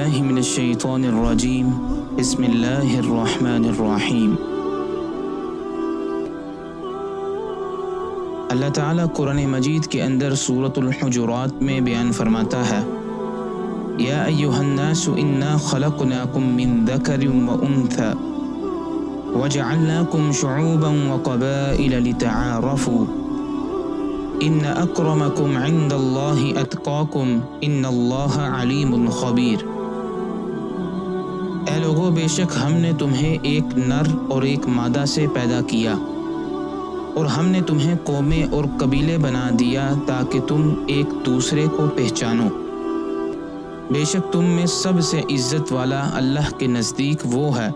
باللہ من الشیطان الرجیم بسم اللہ الرحمن الرحیم۔ اللہ تعالیٰ قرآن مجید کے اندر سورۃ الحجرات میں بیان فرماتا ہے، یا ایھا الناس انا خلقناکم من ذکر وانثی وجعلناکم شعوبا وقبائل لتعارفوا ان اکرمکم عند اللہ اتقاکم ان اللہ علیم خبیر۔ اے لوگو، بے شک ہم نے تمہیں ایک نر اور ایک مادہ سے پیدا کیا، اور ہم نے تمہیں قومیں اور قبیلے بنا دیا تاکہ تم ایک دوسرے کو پہچانو۔ بے شک تم میں سب سے عزت والا اللہ کے نزدیک وہ ہے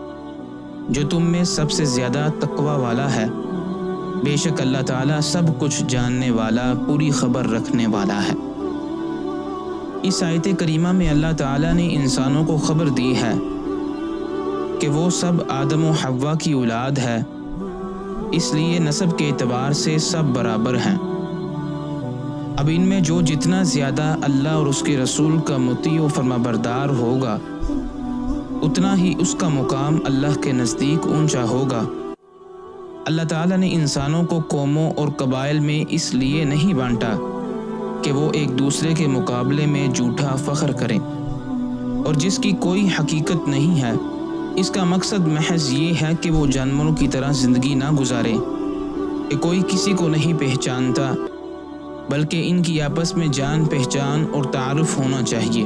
جو تم میں سب سے زیادہ تقوی والا ہے۔ بے شک اللہ تعالیٰ سب کچھ جاننے والا، پوری خبر رکھنے والا ہے۔ اس آیت کریمہ میں اللہ تعالیٰ نے انسانوں کو خبر دی ہے کہ وہ سب آدم و حوا کی اولاد ہے، اس لیے نسب کے اعتبار سے سب برابر ہیں۔ اب ان میں جو جتنا زیادہ اللہ اور اس کے رسول کا مطیع و فرمانبردار ہوگا، اتنا ہی اس کا مقام اللہ کے نزدیک اونچا ہوگا۔ اللہ تعالیٰ نے انسانوں کو قوموں اور قبائل میں اس لیے نہیں بانٹا کہ وہ ایک دوسرے کے مقابلے میں جھوٹا فخر کریں، اور جس کی کوئی حقیقت نہیں ہے، اس کا مقصد محض یہ ہے کہ وہ جانوروں کی طرح زندگی نہ گزارے کہ کوئی کسی کو نہیں پہچانتا، بلکہ ان کی آپس میں جان پہچان اور تعارف ہونا چاہیے۔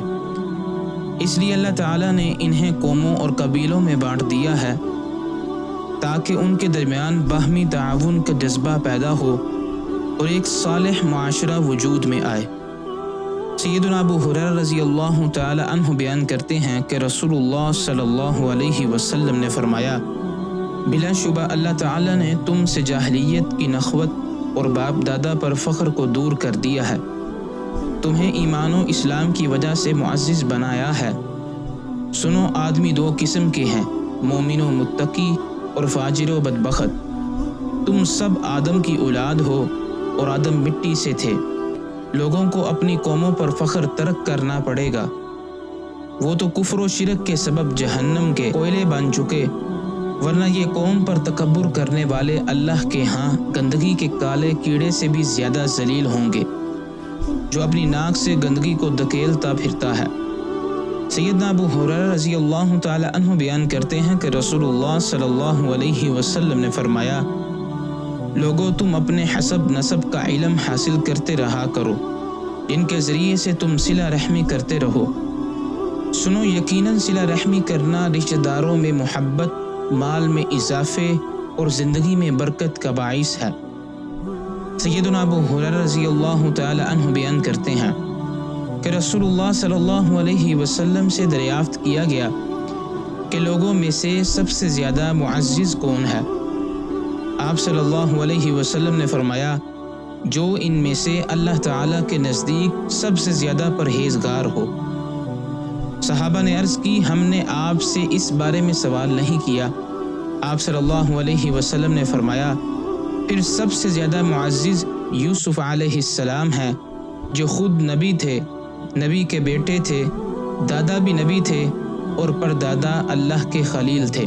اس لیے اللہ تعالیٰ نے انہیں قوموں اور قبیلوں میں بانٹ دیا ہے تاکہ ان کے درمیان باہمی تعاون کا جذبہ پیدا ہو اور ایک صالح معاشرہ وجود میں آئے۔ سیدنا ابو ہریرہ رضی اللہ تعالی عنہ بیان کرتے ہیں کہ رسول اللہ صلی اللہ علیہ وسلم نے فرمایا، بلا شبہ اللہ تعالیٰ نے تم سے جاہلیت کی نخوت اور باپ دادا پر فخر کو دور کر دیا ہے، تمہیں ایمان و اسلام کی وجہ سے معزز بنایا ہے۔ سنو، آدمی دو قسم کے ہیں، مومن و متقی اور فاجر و بدبخت۔ تم سب آدم کی اولاد ہو اور آدم مٹی سے تھے۔ لوگوں کو اپنی قوموں پر فخر ترک کرنا پڑے گا، وہ تو کفر و شرک کے سبب جہنم کے کوئلے بن چکے، ورنہ یہ قوم پر تکبر کرنے والے اللہ کے ہاں گندگی کے کالے کیڑے سے بھی زیادہ ذلیل ہوں گے، جو اپنی ناک سے گندگی کو دھکیلتا پھرتا ہے۔ سیدنا ابو ہریرہ رضی اللہ تعالی عنہ بیان کرتے ہیں کہ رسول اللہ صلی اللہ علیہ وسلم نے فرمایا، لوگو، تم اپنے حسب نسب کا علم حاصل کرتے رہا کرو، جن کے ذریعے سے تم صلہ رحمی کرتے رہو۔ سنو، یقیناً صلہ رحمی کرنا رشتہ داروں میں محبت، مال میں اضافے اور زندگی میں برکت کا باعث ہے۔ سیدنا ابو ہریرہ رضی اللہ تعالی عنہ بیان کرتے ہیں کہ رسول اللہ صلی اللہ علیہ وسلم سے دریافت کیا گیا کہ لوگوں میں سے سب سے زیادہ معزز کون ہے؟ آپ صلی اللہ علیہ وسلم نے فرمایا، جو ان میں سے اللہ تعالیٰ کے نزدیک سب سے زیادہ پرہیزگار ہو۔ صحابہ نے عرض کی، ہم نے آپ سے اس بارے میں سوال نہیں کیا۔ آپ صلی اللہ علیہ وسلم نے فرمایا، پھر سب سے زیادہ معزز یوسف علیہ السلام ہے، جو خود نبی تھے، نبی کے بیٹے تھے، دادا بھی نبی تھے اور پردادا اللہ کے خلیل تھے۔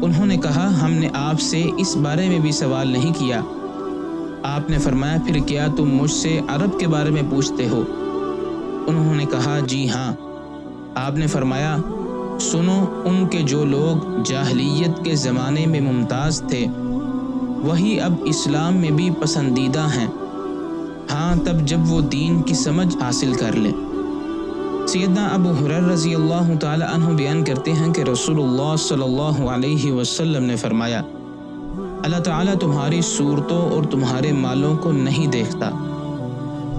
انہوں نے کہا، ہم نے آپ سے اس بارے میں بھی سوال نہیں کیا۔ آپ نے فرمایا، پھر کیا تم مجھ سے عرب کے بارے میں پوچھتے ہو؟ انہوں نے کہا، جی ہاں۔ آپ نے فرمایا، سنو، ان کے جو لوگ جاہلیت کے زمانے میں ممتاز تھے، وہی اب اسلام میں بھی پسندیدہ ہیں، ہاں تب جب وہ دین کی سمجھ حاصل کر لیں۔ سیدنا ابو ہریرہ رضی اللہ تعالی عنہ بیان کرتے ہیں کہ رسول اللہ صلی اللہ علیہ وسلم نے فرمایا، اللہ تعالیٰ تمہاری صورتوں اور تمہارے مالوں کو نہیں دیکھتا،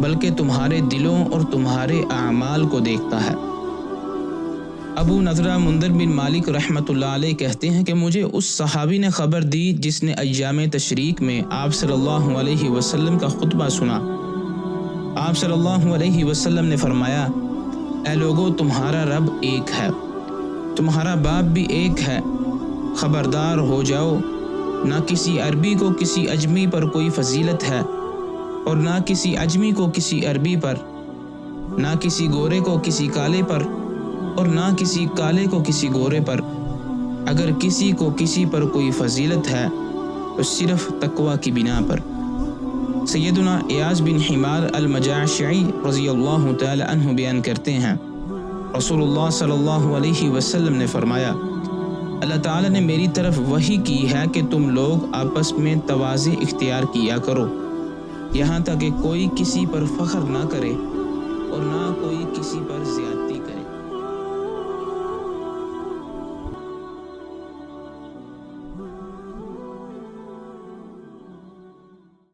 بلکہ تمہارے دلوں اور تمہارے اعمال کو دیکھتا ہے۔ ابو نضرہ منذر بن مالک رحمۃ اللہ علیہ کہتے ہیں کہ مجھے اس صحابی نے خبر دی جس نے ایام تشریق میں آپ صلی اللہ علیہ وسلم کا خطبہ سنا۔ آپ صلی اللہ علیہ وسلم نے فرمایا، اے لوگو، تمہارا رب ایک ہے، تمہارا باپ بھی ایک ہے، خبردار ہو جاؤ، نہ کسی عربی کو کسی اجمی پر کوئی فضیلت ہے، اور نہ کسی اجمی کو کسی عربی پر، نہ کسی گورے کو کسی کالے پر، اور نہ کسی کالے کو کسی گورے پر۔ اگر کسی کو کسی پر کوئی فضیلت ہے تو صرف تقوی کی بنا پر۔ سیدنا ایاز بن حمار المجاشعی رضی اللہ تعالی عنہ بیان کرتے ہیں، رسول اللہ صلی اللہ علیہ وسلم نے فرمایا، اللہ تعالیٰ نے میری طرف وحی کی ہے کہ تم لوگ آپس میں تواضع اختیار کیا کرو، یہاں تک کہ کوئی کسی پر فخر نہ کرے اور نہ کوئی کسی پر زیادتی